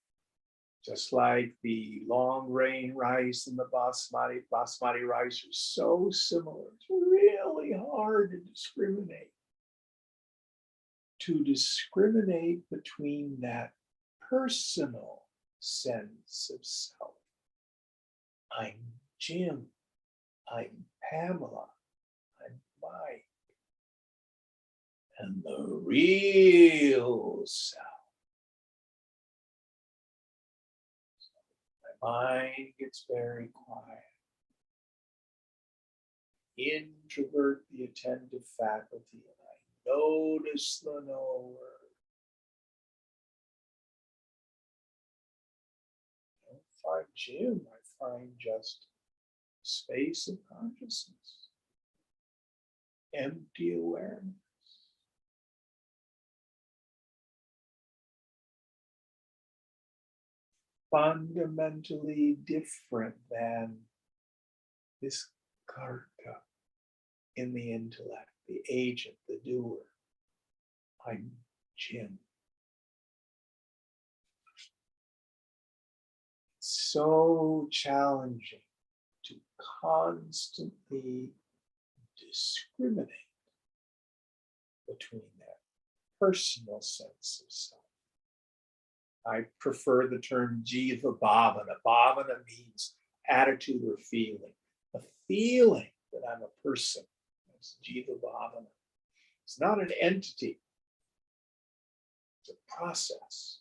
just like the long grain rice and the basmati rice are so similar, it's really hard to discriminate. To discriminate between that personal sense of self. I'm Jim. I'm Pamela. I'm Mike. And the real self. My mind gets very quiet. Introvert the attentive faculty, and I notice the knower. I don't find Jim, I find just space of consciousness, empty awareness. Fundamentally different than this karka in the intellect, the agent, the doer. I'm Jim. It's so challenging to constantly discriminate between that personal sense of self. I prefer the term jiva bhavana. Bhavana means attitude or feeling. A feeling that I'm a person. That's jiva bhavana. It's not an entity. It's a process.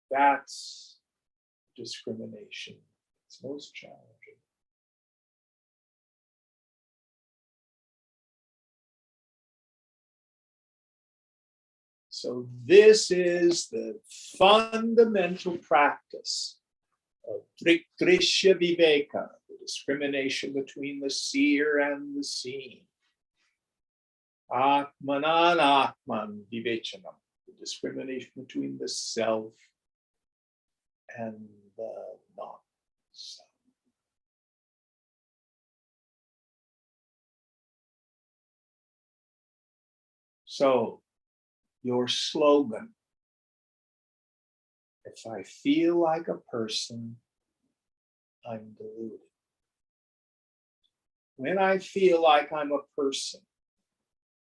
That's discrimination. It's most challenging. So this is the fundamental practice of Drishya Viveka, the discrimination between the seer and the seen. Atmanan Atman Vivechanam, the discrimination between the self and the not-self. So, your slogan, if I feel like a person, I'm deluded. When I feel like I'm a person,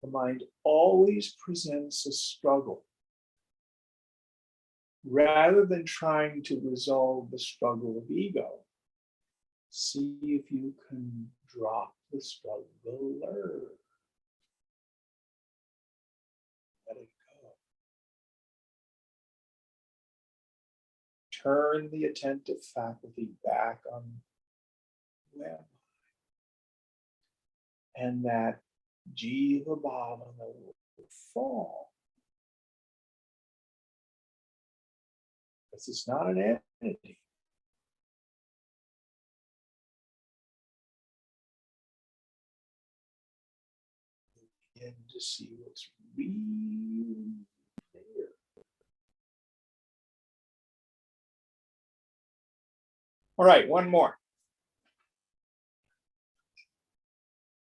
the mind always presents a struggle. Rather than trying to resolve the struggle of ego, see if you can drop the struggle, learn. Let it go. Turn the attentive faculty back on who am I? And that jiva bhavana will fall. Because it's not an entity. Begin to see what's really there. All right, one more.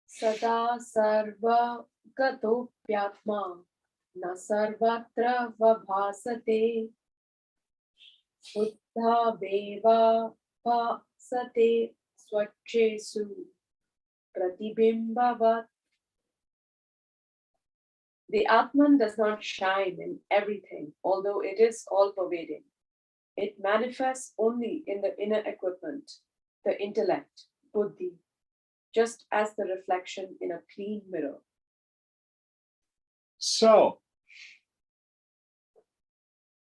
Sada sarva gatopyatma na sarvatra vabhasate buddha beva bhasate swachhesu pratibimbavat. The Atman does not shine in everything, although it is all-pervading. It manifests only in the inner equipment, the intellect, buddhi, just as the reflection in a clean mirror. So,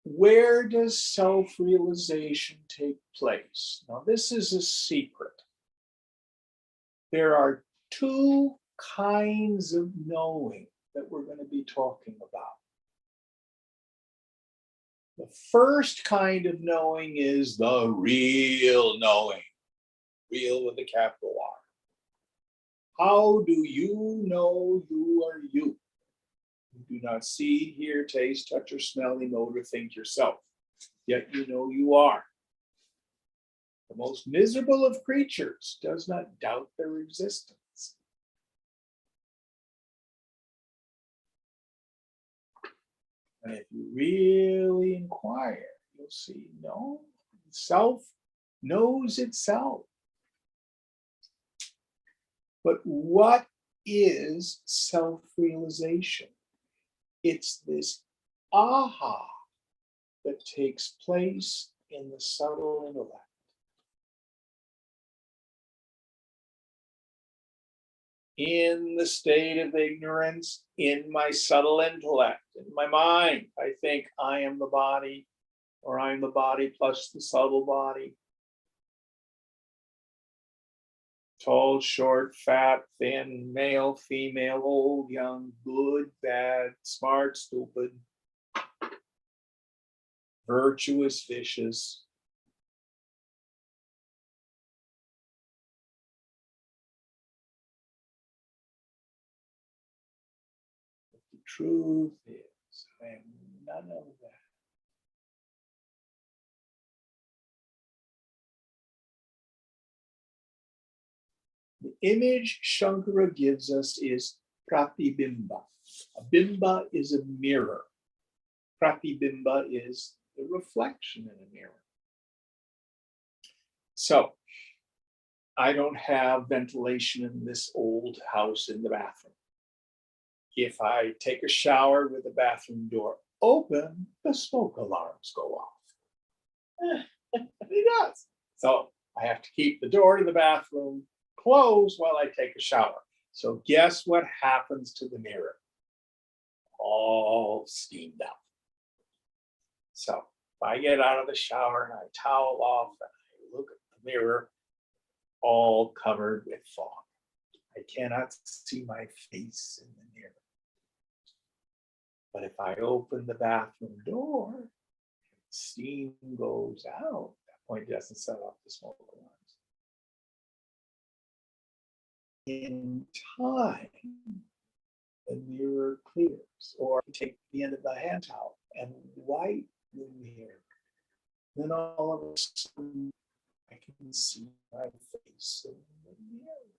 where does self-realization take place? Now, this is a secret. There are two kinds of knowing that we're going to be talking about. The first kind of knowing is the real knowing, real with a capital R. How do you know you are you? You do not see, hear, taste, touch, or smell, emote, or think yourself, yet you know you are. The most miserable of creatures does not doubt their existence. And if you really inquire, you'll see, no, self knows itself. But what is self-realization? It's this aha that takes place in the subtle intellect. In the state of ignorance, in my subtle intellect, in my mind, I think I am the body, or I'm the body plus the subtle body. Tall, short, fat, thin, male, female, old, young, good, bad, smart, stupid, virtuous, vicious. But the truth is, I am none of that. The image Shankara gives us is pratibimba. A bimba is a mirror. Pratibimba is the reflection in a mirror. So, I don't have ventilation in this old house in the bathroom. If I take a shower with the bathroom door open, the smoke alarms go off. It does. So I have to keep the door to the bathroom closed while I take a shower. So guess what happens to the mirror? All steamed up. So if I get out of the shower and I towel off and I look at the mirror, all covered with fog. I cannot see my face in the mirror. But if I open the bathroom door, steam goes out. At that point, it doesn't set off the smoke alarms. In time, the mirror clears, or I take the end of the hand towel and wipe the mirror. Then all of a sudden, I can see my face in the mirror.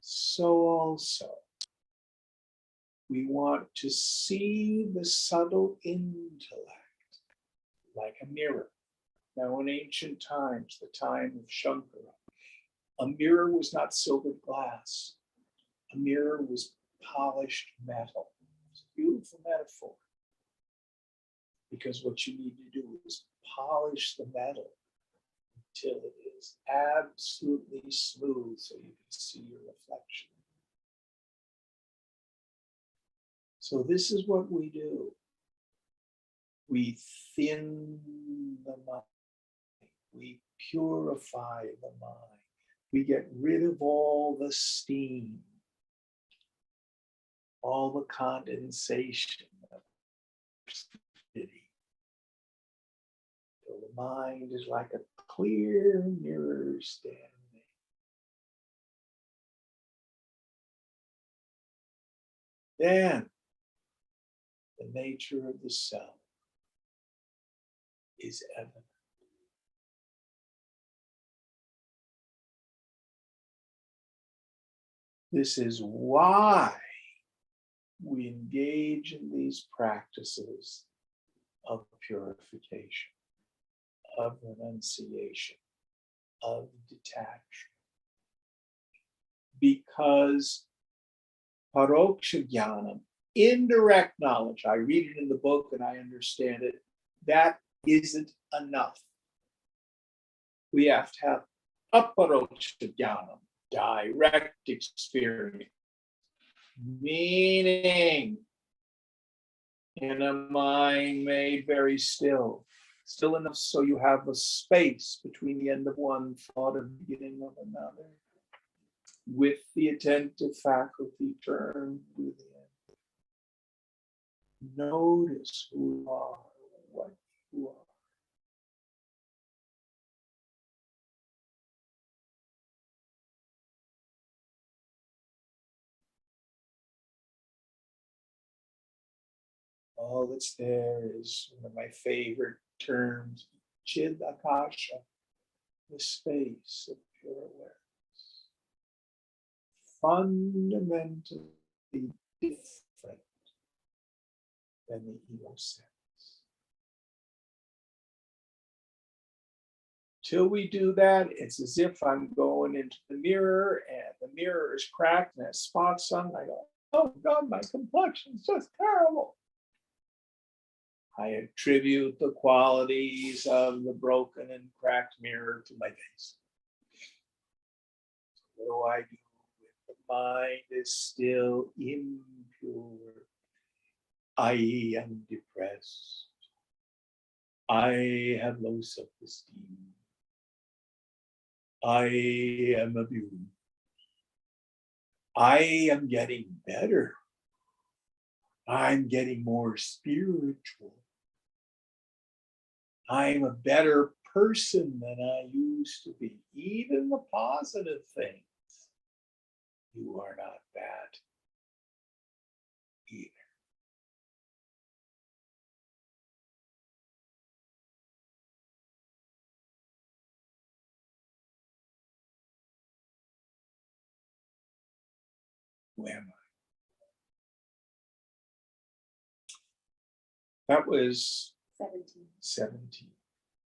So also, we want to see the subtle intellect like a mirror. Now, in ancient times, the time of Shankara, a mirror was not silvered glass. A mirror was polished metal. It's a beautiful metaphor. Because what you need to do is polish the metal until it is absolutely smooth so you can see your reflection. So this is what we do. We thin the mind. We purify the mind. We get rid of all the steam, all the condensation of stupidity. So the mind is like a clear mirror standing. Then the nature of the self is evident. This is why we engage in these practices of purification, of renunciation, of detachment. Because paroksha jnanam, indirect knowledge, I read it in the book and I understand it, that isn't enough. We have to have aparoksha jnanam, direct experience, meaning in a mind made very still, still enough so you have a space between the end of one thought and the beginning of another, with the attentive faculty turned within. Notice who you are, what you are. All that's there is one of my favorite terms, Chid Akasha, the space of pure awareness. Fundamentally different than the ego sense. Till we do that, it's as if I'm going into the mirror and the mirror is cracked and has spots on it. I go, oh God, my complexion's just terrible. I attribute the qualities of the broken and cracked mirror to my face. What do I do if the mind is still impure? I am depressed. I have low self-esteem. I am abused. I am getting better. I'm getting more spiritual. I'm a better person than I used to be. Even the positive things. You are not bad either. Who am I? That was 17. 17.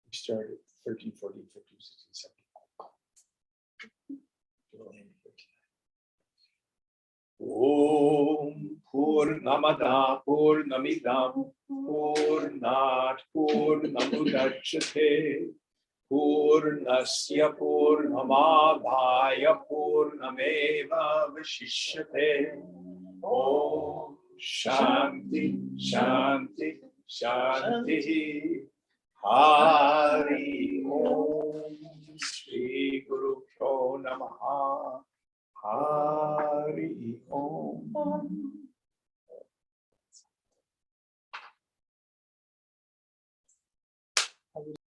We started 13, 14, 15, 16, 17. Om Purnamada Purnamidam Purnat Purnamudachyate Purnasya Purnamadhaya Purnameva Vashishyate. Om Shanti Shanti Shanti. Hari Om Shri Guru Pyo Namaha. Hari Om.